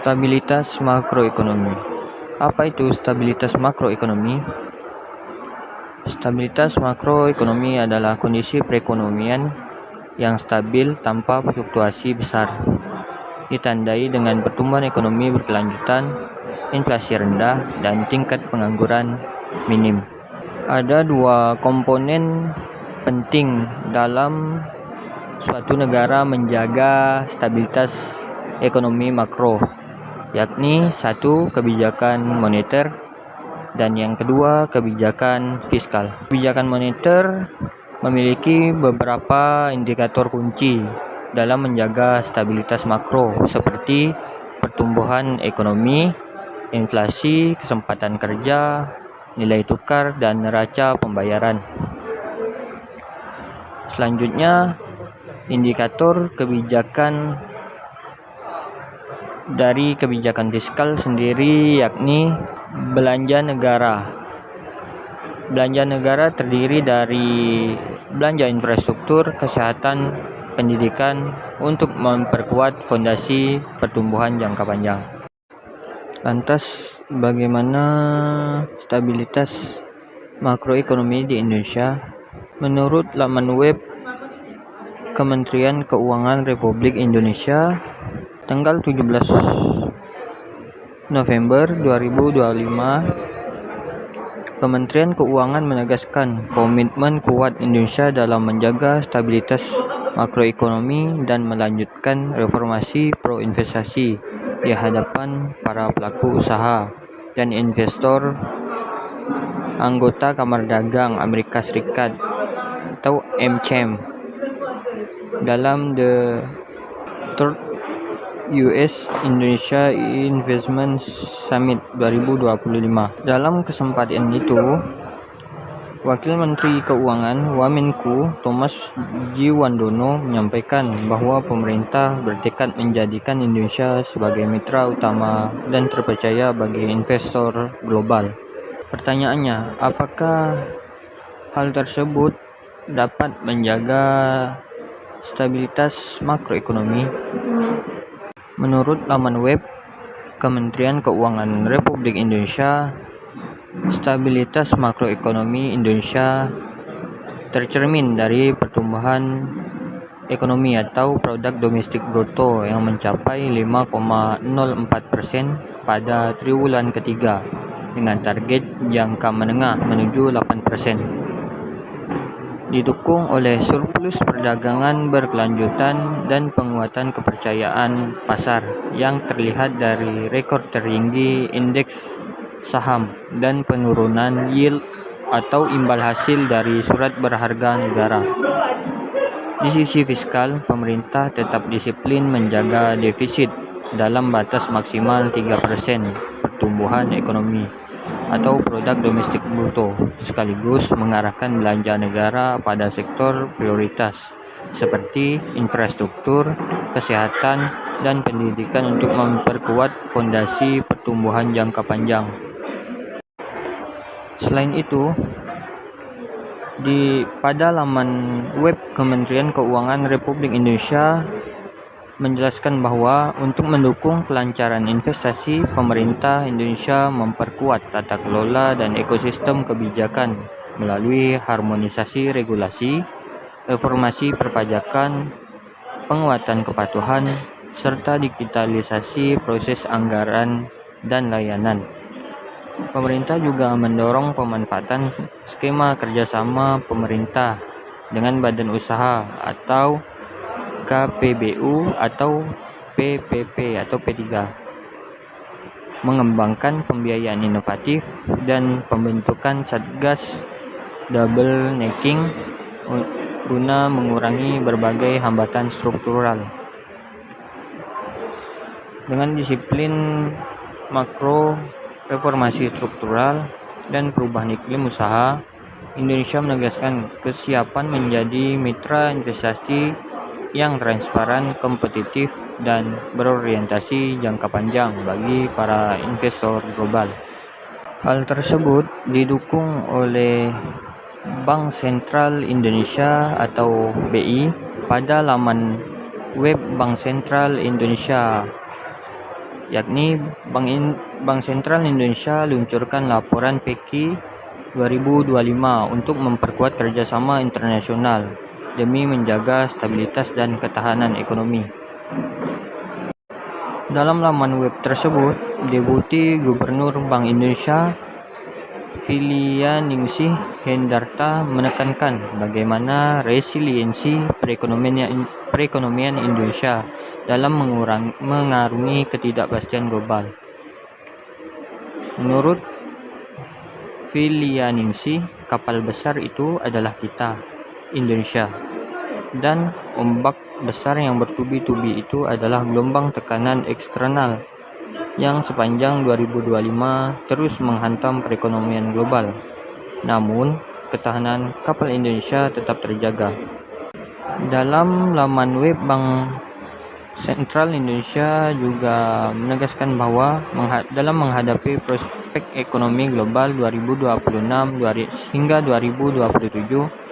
Stabilitas makroekonomi. Apa itu stabilitas makroekonomi? Stabilitas makroekonomi adalah kondisi perekonomian yang stabil tanpa fluktuasi besar, ditandai dengan pertumbuhan ekonomi berkelanjutan, inflasi rendah, dan tingkat pengangguran minim. Ada dua komponen penting dalam suatu negara menjaga stabilitas ekonomi makro, yakni satu, kebijakan moneter, dan yang kedua, kebijakan fiskal. Kebijakan moneter memiliki beberapa indikator kunci dalam menjaga stabilitas makro, seperti pertumbuhan ekonomi, inflasi, kesempatan kerja, nilai tukar, dan neraca pembayaran. Selanjutnya, indikator kebijakan dari kebijakan fiskal sendiri, yakni belanja negara. Belanja negara terdiri dari belanja infrastruktur, kesehatan, pendidikan untuk memperkuat fondasi pertumbuhan jangka panjang. Lantas, bagaimana stabilitas makroekonomi di Indonesia? Menurut laman web Kementerian Keuangan Republik Indonesia, tanggal 17 November 2025, Kementerian Keuangan menegaskan komitmen kuat Indonesia dalam menjaga stabilitas makroekonomi dan melanjutkan reformasi pro-investasi di hadapan para pelaku usaha dan investor anggota Kamar Dagang Amerika Serikat atau AmCham dalam The Third US Indonesia Investment Summit 2025. Dalam kesempatan itu, Wakil Menteri Keuangan Wamenku Thomas Jiwandono menyampaikan bahwa pemerintah bertekad menjadikan Indonesia sebagai mitra utama dan terpercaya bagi investor global. Pertanyaannya, apakah hal tersebut dapat menjaga stabilitas makroekonomi? Menurut laman web Kementerian Keuangan Republik Indonesia, stabilitas makroekonomi Indonesia tercermin dari pertumbuhan ekonomi atau produk domestik bruto yang mencapai 5,04% pada triwulan ketiga dengan target jangka menengah menuju 8%. Didukung oleh surplus perdagangan berkelanjutan dan penguatan kepercayaan pasar yang terlihat dari rekor tertinggi indeks saham dan penurunan yield atau imbal hasil dari surat berharga negara. Di sisi fiskal, pemerintah tetap disiplin menjaga defisit dalam batas maksimal 3% pertumbuhan ekonomi atau produk domestik bruto, sekaligus mengarahkan belanja negara pada sektor prioritas seperti infrastruktur, kesehatan, dan pendidikan untuk memperkuat fondasi pertumbuhan jangka panjang. Selain itu, pada laman web Kementerian Keuangan Republik Indonesia menjelaskan bahwa untuk mendukung kelancaran investasi, pemerintah Indonesia memperkuat tata kelola dan ekosistem kebijakan melalui harmonisasi regulasi, reformasi perpajakan, penguatan kepatuhan, serta digitalisasi proses anggaran dan layanan. Pemerintah juga mendorong pemanfaatan skema kerjasama pemerintah dengan badan usaha atau KPBU atau PPP atau P3, mengembangkan pembiayaan inovatif dan pembentukan Satgas Double Necking guna mengurangi berbagai hambatan struktural. Dengan disiplin makro, reformasi struktural, dan perubahan iklim usaha, Indonesia menegaskan kesiapan menjadi mitra investasi yang transparan, kompetitif, dan berorientasi jangka panjang bagi para investor global. Hal tersebut didukung oleh Bank Sentral Indonesia atau BI pada laman web Bank Sentral Indonesia, yakni Bank Sentral Indonesia luncurkan laporan PK 2025 untuk memperkuat kerjasama internasional demi menjaga stabilitas dan ketahanan ekonomi. Dalam laman web tersebut, Deputi Gubernur Bank Indonesia Filianingsih Hendarta menekankan bagaimana resiliensi perekonomian Indonesia dalam mengarungi ketidakpastian global. Menurut Filianingsih, kapal besar itu adalah kita, Indonesia, dan ombak besar yang bertubi-tubi itu adalah gelombang tekanan eksternal yang sepanjang 2025 terus menghantam perekonomian global. Namun, ketahanan kapal Indonesia tetap terjaga. Dalam laman web Bank Sentral Indonesia juga menegaskan bahwa dalam menghadapi prospek ekonomi global 2026 hingga 2027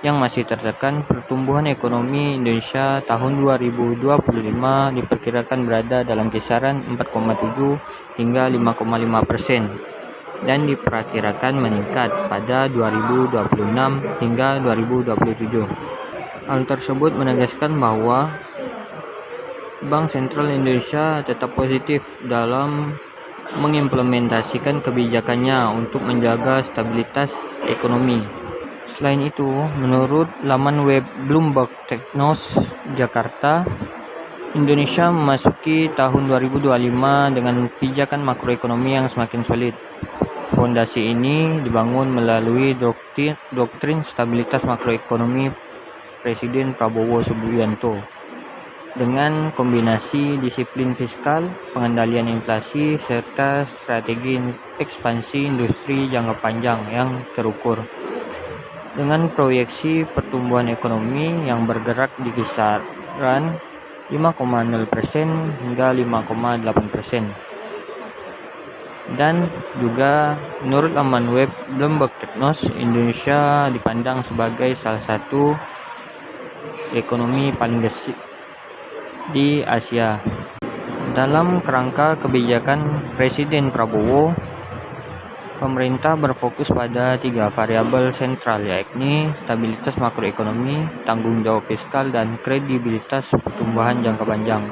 yang masih tertekan, pertumbuhan ekonomi Indonesia tahun 2025 diperkirakan berada dalam kisaran 4,7 hingga 5,5% dan diperkirakan meningkat pada 2026 hingga 2027. Hal tersebut menegaskan bahwa Bank Sentral Indonesia tetap positif dalam mengimplementasikan kebijakannya untuk menjaga stabilitas ekonomi. Selain itu, menurut laman web Bloomberg Technos Jakarta, Indonesia memasuki tahun 2025 dengan pijakan makroekonomi yang semakin solid. Fondasi ini dibangun melalui doktrin stabilitas makroekonomi Presiden Prabowo Subianto dengan kombinasi disiplin fiskal, pengendalian inflasi, serta strategi ekspansi industri jangka panjang yang terukur. Dengan proyeksi pertumbuhan ekonomi yang bergerak di kisaran 5,0% hingga 5,8%. Dan juga menurut laman web Bloomberg Technos, Indonesia dipandang sebagai salah satu ekonomi paling gesit di Asia. Dalam kerangka kebijakan Presiden Prabowo, pemerintah berfokus pada 3 variabel sentral, yakni stabilitas makroekonomi, tanggung jawab fiskal, dan kredibilitas pertumbuhan jangka panjang.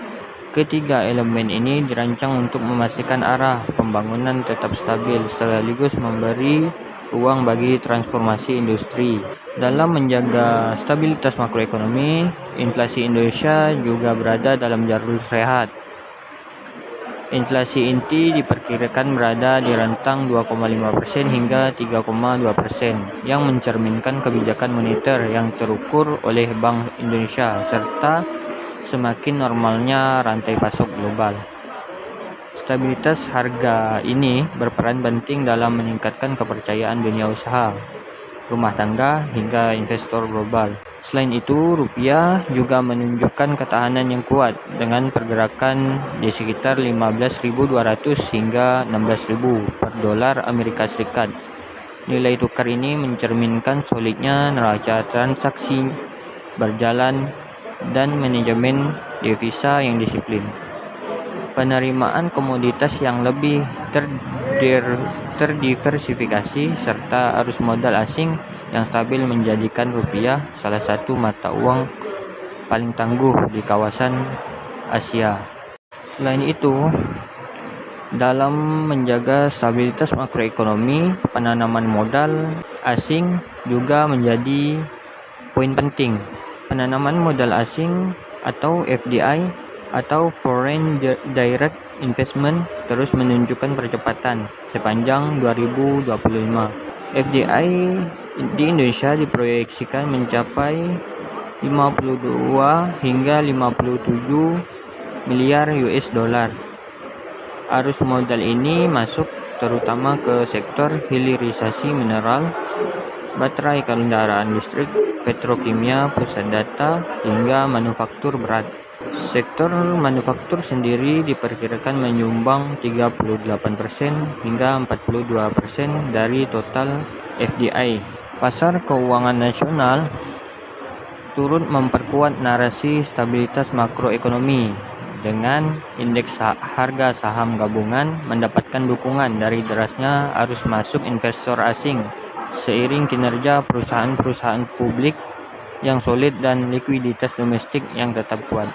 Ketiga elemen ini dirancang untuk memastikan arah pembangunan tetap stabil sekaligus memberi ruang bagi transformasi industri. Dalam menjaga stabilitas makroekonomi, inflasi Indonesia juga berada dalam jalur sehat. Inflasi inti diperkirakan berada di rentang 2,5% hingga 3,2% yang mencerminkan kebijakan moneter yang terukur oleh Bank Indonesia serta semakin normalnya rantai pasok global. Stabilitas harga ini berperan penting dalam meningkatkan kepercayaan dunia usaha, rumah tangga, hingga investor global. Selain itu, rupiah juga menunjukkan ketahanan yang kuat dengan pergerakan di sekitar 15.200 hingga 16.000 per dolar Amerika Serikat. Nilai tukar ini mencerminkan solidnya neraca transaksi berjalan dan manajemen devisa yang disiplin. Penerimaan komoditas yang lebih terdiversifikasi serta arus modal asing yang stabil menjadikan rupiah salah satu mata uang paling tangguh di kawasan Asia. Selain itu, dalam menjaga stabilitas makroekonomi, penanaman modal asing juga menjadi poin penting. Penanaman modal asing atau FDI atau Foreign Direct Investment terus menunjukkan percepatan sepanjang 2025. FDI di Indonesia diproyeksikan mencapai 52 hingga 57 miliar US dollar. Arus modal ini masuk terutama ke sektor hilirisasi mineral, baterai kendaraan listrik, petrokimia, pusat data, hingga manufaktur berat. Sektor manufaktur sendiri diperkirakan menyumbang 38% hingga 42% dari total FDI Pasar keuangan nasional turut memperkuat narasi stabilitas makroekonomi dengan indeks harga saham gabungan mendapatkan dukungan dari derasnya arus masuk investor asing seiring kinerja perusahaan-perusahaan publik yang solid dan likuiditas domestik yang tetap kuat.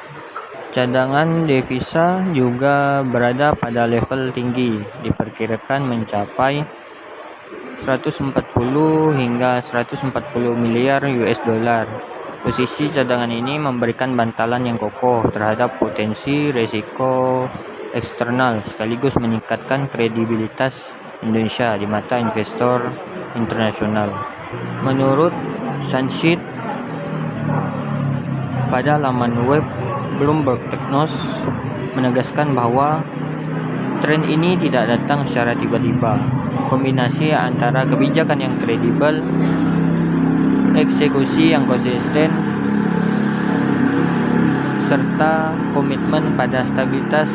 Cadangan devisa juga berada pada level tinggi, diperkirakan mencapai 140 hingga 140 miliar US dollar. Posisi cadangan ini memberikan bantalan yang kokoh terhadap potensi risiko eksternal sekaligus meningkatkan kredibilitas Indonesia di mata investor internasional. Menurut Sunseed pada laman web Bloomberg Technos menegaskan bahwa tren ini tidak datang secara tiba-tiba. Kombinasi antara kebijakan yang kredibel, eksekusi yang konsisten, serta komitmen pada stabilitas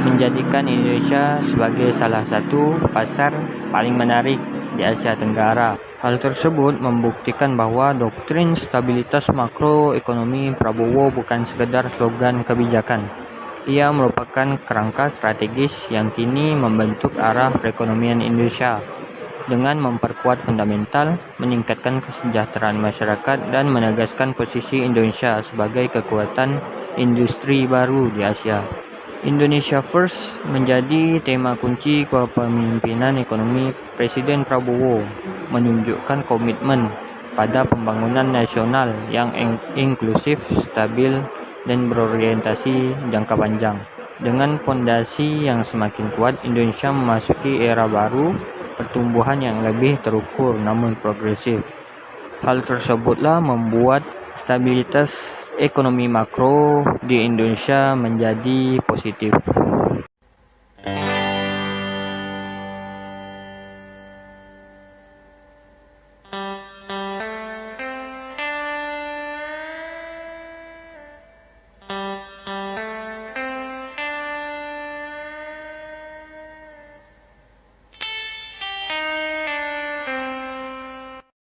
menjadikan Indonesia sebagai salah satu pasar paling menarik di Asia Tenggara. Hal tersebut membuktikan bahwa doktrin stabilitas makroekonomi Prabowo bukan sekedar slogan kebijakan. Ia merupakan kerangka strategis yang kini membentuk arah perekonomian Indonesia dengan memperkuat fundamental, meningkatkan kesejahteraan masyarakat, dan menegaskan posisi Indonesia sebagai kekuatan industri baru di Asia. Indonesia First menjadi tema kunci kepemimpinan ekonomi Presiden Prabowo, menunjukkan komitmen pada pembangunan nasional yang inklusif, stabil, dan berorientasi jangka panjang. Dengan fondasi yang semakin kuat, Indonesia memasuki era baru, pertumbuhan yang lebih terukur namun progresif. Hal tersebutlah membuat stabilitas ekonomi makro di Indonesia menjadi positif.